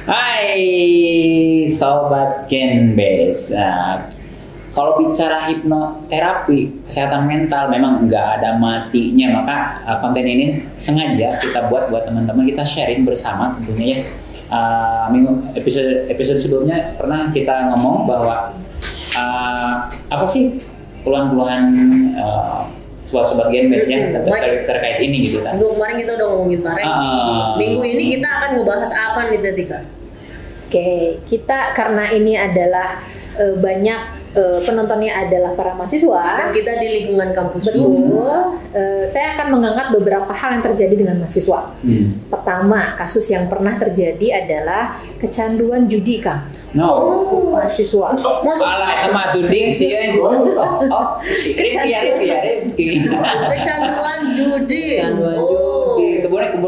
Hai Sobat Genbase. Kalau bicara hipnoterapi, kesehatan mental memang nggak ada matinya. Maka konten ini sengaja kita buat teman-teman, kita sharing bersama tentunya ya. Episode sebelumnya pernah kita ngomong bahwa apa sih keluhan-keluhan buat Sobat Genbase ya terkait ini gitu kan. Minggu kemarin kita udah ngomongin Pak Reki. Minggu ini kita akan ngebahas apa nih Tika? Oke, kita karena ini adalah banyak penontonnya adalah para mahasiswa dan kita di lingkungan kampus. Betul. Saya akan mengangkat beberapa hal yang terjadi dengan mahasiswa. Pertama, kasus yang pernah terjadi adalah kecanduan judi, Kang. Mahasiswa. Alah, tema tuding sih. Kecanduan judi. Itu berarti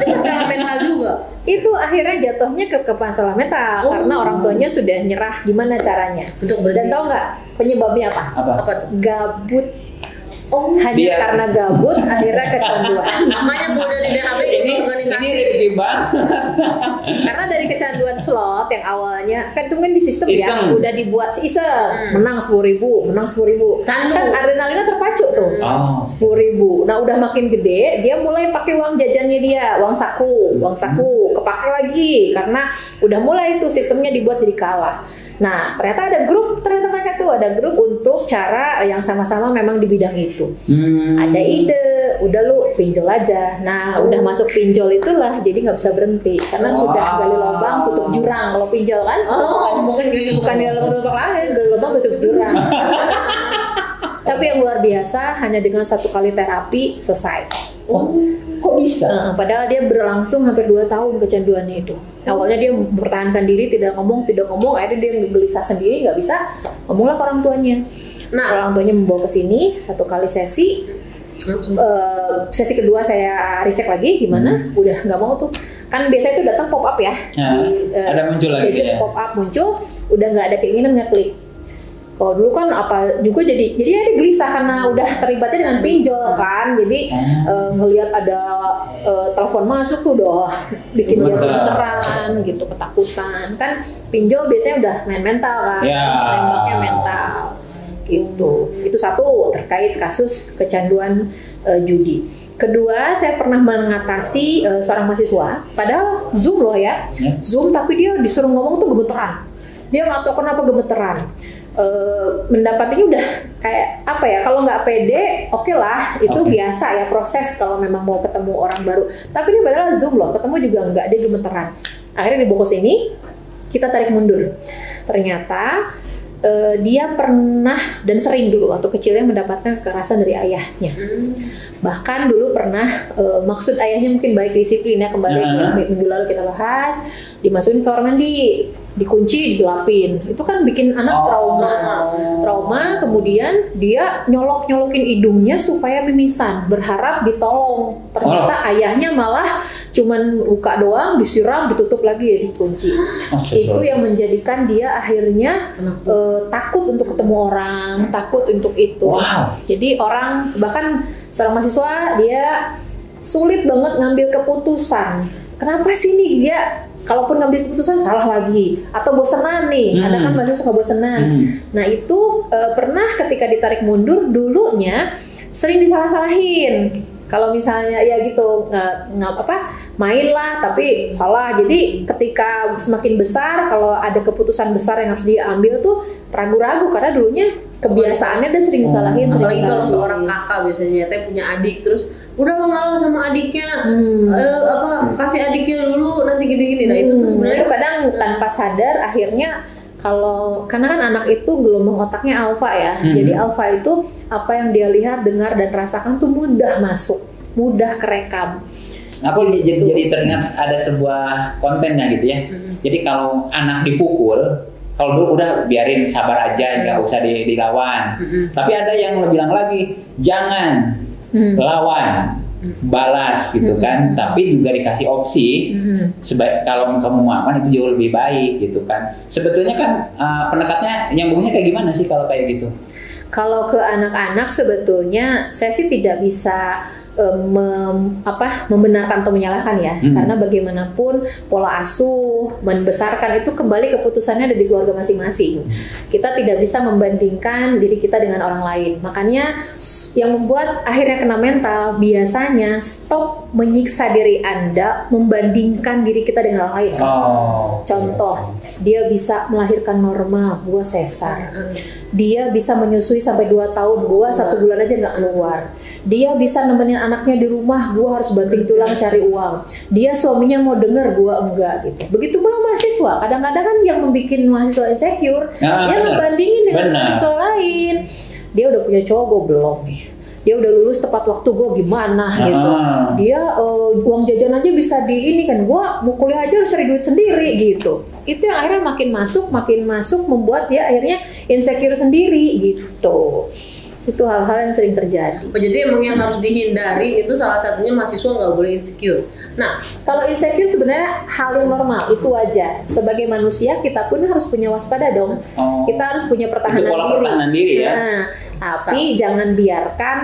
masalah mental juga. Itu akhirnya jatuhnya ke masalah mental karena orang tuanya sudah nyerah. Gimana caranya? Dan tahu nggak penyebabnya apa? Gabut. Hanya karena gabut akhirnya kecanduan. Namanya model di DHB ini organisasi. Ini Karena dari kecanduan slot yang awalnya kan itu kan di sistem ya udah dibuat iseng menang 10.000, menang 10.000. Kan adrenalinnya terpacu tuh 10.000. Nah udah makin gede dia mulai pakai uang jajannya dia, uang saku kepake lagi karena udah mulai itu sistemnya dibuat jadi kalah. Nah ternyata mereka tuh ada grup untuk cara yang sama-sama memang di bidang itu. Ada ide, udah lu pinjol aja. Nah udah masuk pinjol itulah jadi nggak bisa berhenti karena sudah gali lubang tutup jurang. Kalau pinjol kan bukan gali lubang tutup lagi, gali lubang tutup jurang. Tapi yang luar biasa hanya dengan 1 kali terapi selesai. Kok bisa? Padahal dia berlangsung hampir 2 tahun kecanduannya itu. Awalnya dia mempertahankan diri, tidak ngomong, akhirnya dia gelisah sendiri, nggak bisa ngomonglah ke orang tuanya. Nah, orang tuanya membawa ke sini 1 kali sesi. Sesi kedua saya recheck lagi gimana, udah nggak mau tuh. Kan biasa itu datang pop up ya. Ada muncul lagi ya. Pop up muncul, udah nggak ada keinginan ngeklik. Kalau dulu kan apa juga jadi ada gelisah karena udah terlibatnya dengan pinjol kan, jadi ngelihat ada telepon masuk tuh udah bikin dia gemeteran gitu, ketakutan kan. Pinjol biasanya udah main mental kan, tembaknya mental gitu. Itu satu terkait kasus kecanduan judi. Kedua, saya pernah mengatasi seorang mahasiswa, padahal Zoom loh ya, Zoom tapi dia disuruh ngomong tuh gemeteran. Dia nggak tahu kenapa gemeteran. Mendapatinya udah kayak apa ya, kalau nggak pede oke lah itu biasa ya proses kalau memang mau ketemu orang baru, tapi dia padahal Zoom loh, ketemu juga nggak, dia gemeteran. Akhirnya dibawa ke sini, kita tarik mundur, ternyata dia pernah dan sering dulu waktu kecilnya mendapatkan kekerasan dari ayahnya. Bahkan dulu pernah maksud ayahnya mungkin baik disiplinnya, kembali minggu lalu kita bahas, dimasukin ke kamar mandi, dikunci, digelapin. Itu kan bikin anak trauma, kemudian dia nyolokin hidungnya supaya mimisan, berharap ditolong. Ternyata ayahnya malah cuman buka doang, disiram, ditutup lagi, dikunci. Itu yang menjadikan dia akhirnya takut untuk ketemu orang, takut untuk itu. Jadi orang, bahkan seorang mahasiswa, dia sulit banget ngambil keputusan. Kenapa sih nih dia kalaupun ngambil keputusan salah lagi atau bosenan nih, ada kan mahasiswa suka bosenan. Nah itu pernah ketika ditarik mundur dulunya sering disalah-salahin. Kalau misalnya ya gitu main lah tapi salah. Jadi ketika semakin besar, kalau ada keputusan besar yang harus diambil tuh ragu-ragu karena dulunya kebiasaannya udah sering disalahin. Apalagi kalau seorang kakak biasanya punya adik terus udah lo ngalah sama adiknya, kasih adiknya dulu nanti gini-gini. Nah itu tuh sebenarnya kadang tanpa sadar akhirnya karena kan anak itu gelombang otaknya alfa ya, jadi alfa itu apa yang dia lihat, dengar dan rasakan tuh mudah masuk, mudah kerekam. Aku jadi teringat ada sebuah kontennya gitu ya. Jadi kalau anak dipukul, kalau dulu udah biarin sabar aja, nggak usah dilawan. Tapi ada yang bilang lagi jangan lawan, balas gitu kan, tapi juga dikasih opsi kalau kamu mau aman itu jauh lebih baik gitu kan. Sebetulnya kan pendekatnya nyambungnya kayak gimana sih kalau kayak gitu? Kalau ke anak-anak sebetulnya saya sih tidak bisa membenarkan atau menyalahkan ya, karena bagaimanapun pola asuh membesarkan itu kembali keputusannya ada di keluarga masing-masing. Kita tidak bisa membandingkan diri kita dengan orang lain. Makanya yang membuat akhirnya kena mental biasanya stop menyiksa diri Anda membandingkan diri kita dengan orang lain. Contoh, dia bisa melahirkan normal, gua sesar. Dia bisa menyusui sampai 2 tahun, gua 1 bulan aja nggak keluar. Dia bisa nemenin anaknya di rumah, gua harus banting tulang cari uang. Dia suaminya mau denger, gua enggak gitu. Begitu pula mahasiswa, kadang-kadang kan yang membuat mahasiswa insecure, dia ngebandingin dengan mahasiswa lain. Dia udah punya cowok, gua belum nih. Dia udah lulus tepat waktu, gue gimana gitu. Dia uang jajan aja bisa di ini kan, gue mau kuliah aja harus cari duit sendiri gitu. Itu yang akhirnya makin masuk membuat dia akhirnya insecure sendiri gitu. Itu hal-hal yang sering terjadi. Jadi emang yang harus dihindari itu salah satunya mahasiswa nggak boleh insecure. Nah, kalau insecure sebenarnya hal yang normal, itu wajar. Sebagai manusia kita pun harus punya waspada dong. Kita harus punya pertahanan diri. Pertahanan diri ya. Nah, tapi jangan biarkan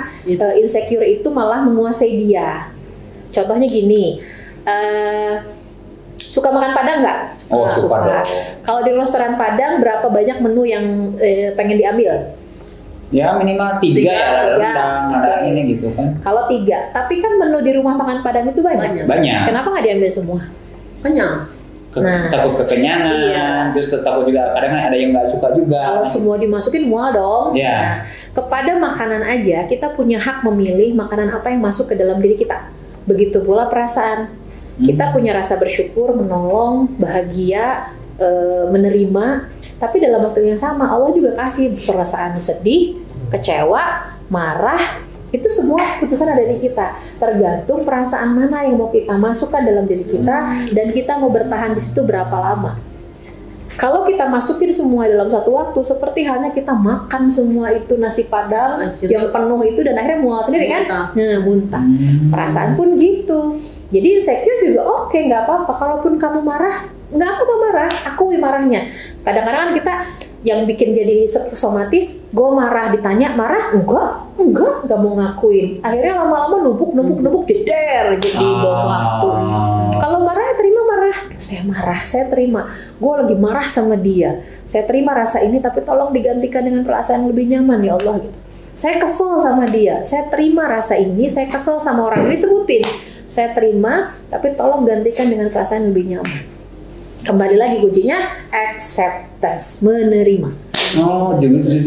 insecure itu malah menguasai dia. Contohnya gini, suka makan Padang nggak? Suka. Kalau di restoran Padang berapa banyak menu yang pengen diambil? Ya minimal 3 ya, rendang, ada ini gitu kan. Kalau 3, tapi kan menu di rumah makan Padang itu banyak. Kenapa nggak diambil semua? Kenyang. Takut kekenyangan, terus takut juga kadang ada yang nggak suka juga. Kalau semua dimasukin mual dong. Nah, kepada makanan aja kita punya hak memilih makanan apa yang masuk ke dalam diri kita. Begitu pula perasaan. Kita punya rasa bersyukur, menolong, bahagia, menerima. Tapi dalam waktu yang sama Allah juga kasih perasaan sedih, kecewa, marah. Itu semua keputusan ada di kita. Tergantung perasaan mana yang mau kita masukkan dalam diri kita dan kita mau bertahan di situ berapa lama. Kalau kita masukin semua dalam satu waktu, seperti halnya kita makan semua itu nasi Padang yang penuh itu dan akhirnya mual sendiri kan? Muntah. Perasaan pun gitu. Jadi insecure juga oke, nggak apa-apa. Kalaupun kamu marah, nggak apa-apa marah, akui marahnya. Kadang-kadang kan kita yang bikin jadi somatis, gue marah ditanya marah, enggak mau ngakuin. Akhirnya lama-lama numpuk jeder jadi bom waktu. Kalau marah ya terima marah, saya terima. Gue lagi marah sama dia, saya terima rasa ini, tapi tolong digantikan dengan perasaan yang lebih nyaman ya Allah. Gitu. Saya kesel sama dia, saya terima rasa ini, saya kesel sama orang ini, sebutin. Saya terima, tapi tolong gantikan dengan perasaan yang lebih nyaman. Kembali lagi kuncinya acceptance, menerima.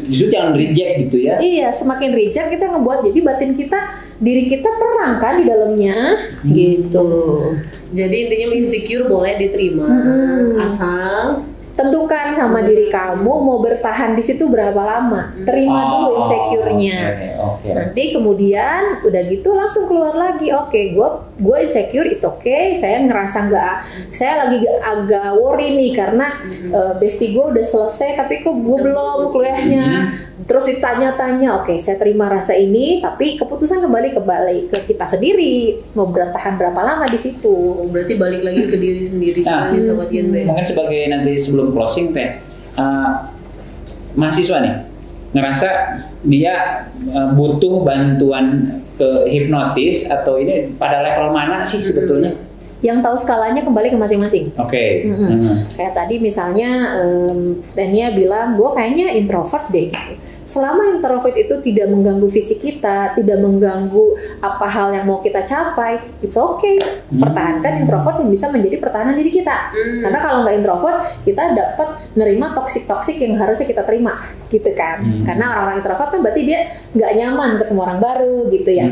Justru jangan reject gitu ya? Iya, semakin reject kita ngebuat jadi batin kita, diri kita perang kan di dalamnya, gitu. Jadi intinya insecure boleh diterima, asal tentukan sama diri kamu mau bertahan di situ berapa lama. Terima dulu insecure-nya. Nanti kemudian udah gitu langsung keluar lagi. Gue insecure, it's okay. Saya ngerasa saya lagi agak worry nih karena bestie gue udah selesai tapi kok gue belum kuliahnya. Terus ditanya-tanya, saya terima rasa ini, tapi keputusan kembali ke kita sendiri. Mau bertahan berapa lama di situ? Berarti balik lagi ke diri sendiri kan, Sobat Genbe. Mungkin sebagai nanti sebelum closing teh, mahasiswa nih ngerasa dia butuh bantuan ke hipnotis atau ini pada level mana sih sebetulnya? Yang tahu skalanya kembali ke masing-masing. Kayak tadi misalnya Tania bilang, gue kayaknya introvert deh gitu. Selama introvert itu tidak mengganggu fisik kita, tidak mengganggu apa hal yang mau kita capai, it's okay. Pertahankan introvert yang bisa menjadi pertahanan diri kita. Karena kalau nggak introvert, kita dapat nerima toksik yang harusnya kita terima, gitu kan. Karena orang-orang introvert kan berarti dia nggak nyaman ketemu orang baru, gitu ya.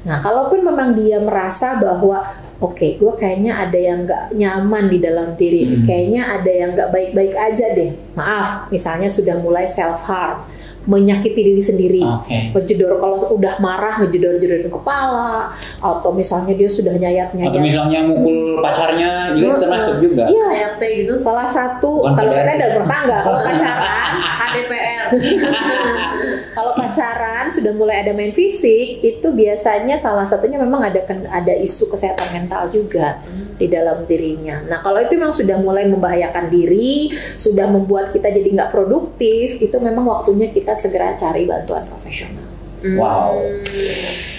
Nah, kalaupun memang dia merasa bahwa gue kayaknya ada yang nggak nyaman di dalam diri, kayaknya ada yang nggak baik-baik aja deh. Maaf, misalnya sudah mulai self-harm, menyakiti diri sendiri, ngejedor kalau udah marah ngejedor-jedorin kepala, atau misalnya dia sudah nyayat-nyayat, atau misalnya mukul pacarnya juga termasuk juga. Iya, gitu. Salah satu kalau katanya dalam bertangga, kalau pacaran HDPR. Kalau pacaran sudah mulai ada main fisik, itu biasanya salah satunya memang ada isu kesehatan mental juga di dalam dirinya. Nah, kalau itu memang sudah mulai membahayakan diri, sudah membuat kita jadi nggak produktif, itu memang waktunya kita segera cari bantuan profesional. Wow.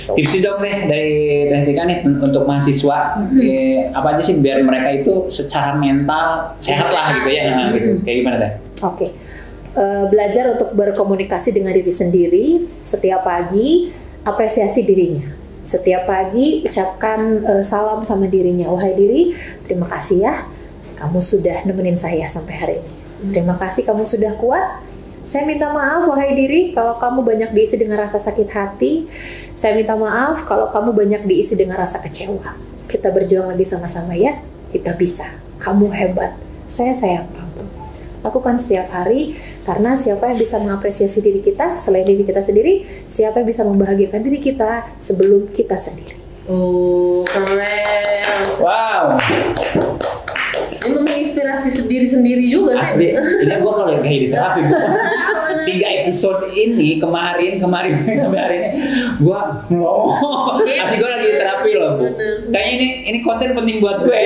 Tips dong deh dari Teh Tika nih untuk mahasiswa, apa aja sih biar mereka itu secara mental sehat lah gitu ya, gitu. Kayak gimana Teh? Oke. Belajar untuk berkomunikasi dengan diri sendiri setiap pagi, apresiasi dirinya. Setiap pagi ucapkan salam sama dirinya. Wahai diri, terima kasih ya, kamu sudah nemenin saya sampai hari ini. Terima kasih kamu sudah kuat. Saya minta maaf wahai diri kalau kamu banyak diisi dengan rasa sakit hati. Saya minta maaf kalau kamu banyak diisi dengan rasa kecewa. Kita berjuang lagi sama-sama ya. Kita bisa. Kamu hebat. Saya sayang kamu. Lakukan setiap hari, karena siapa yang bisa mengapresiasi diri kita selain diri kita sendiri, siapa yang bisa membahagiakan diri kita sebelum kita sendiri. Oh, keren. Wow. Ini menginspirasi diri-sendiri juga Asli, sih. ini gue kalau kayak di terapi gue 3 episode ini kemarin sampai hari ini gue asli gue lagi di terapi loh Bu. Kayaknya ini konten penting buat gue.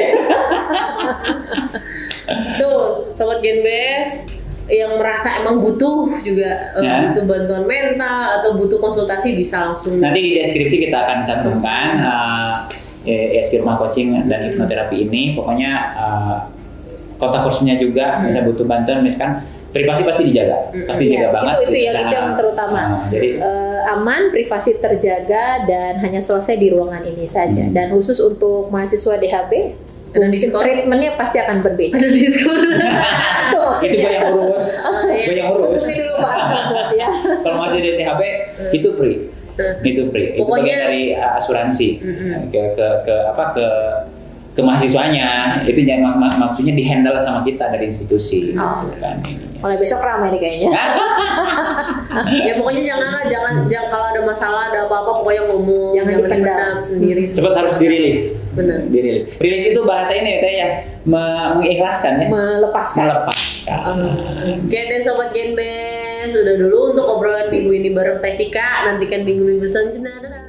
Tuh, sobat Genbes yang merasa emang butuh juga butuh bantuan mental atau butuh konsultasi bisa langsung. Nanti di deskripsi kita akan cantumkan Esirma Coaching dan Hipnoterapi ini. Pokoknya kontak kursinya juga, bisa butuh bantuan misalkan privasi pasti dijaga, pasti jaga banget. Itu yang terutama. Jadi aman, privasi terjaga dan hanya selesai di ruangan ini saja. Dan khusus untuk mahasiswa DHB, ada diskon. Treatmentnya pasti akan berbeda. Ada diskon. itu gue yang urus, gue yang urus. Hubungi dulu Pak Ahmad ya. Kalau masih di DHB itu free. Itu free. Itu bagian dari asuransi ke mahasiswanya. Itu jangan maksudnya dihandle sama kita dari institusi. Gitu kan ininya. Mulai besok ramai nih kayaknya. Ya pokoknya jangan kalau ada masalah ada apa-apa pokoknya ngomong, Jangan dipendam sendiri. Cepat harus dirilis. Benar. Dirilis. Rilis itu bahasa ini Teh ya, mengikhlaskan ya. Melepaskan. Oke deh sobat Genbes, sudah dulu untuk obrolan minggu ini bareng Teh Tika. Nantikan minggu-minggu selanjutnya. Dadah.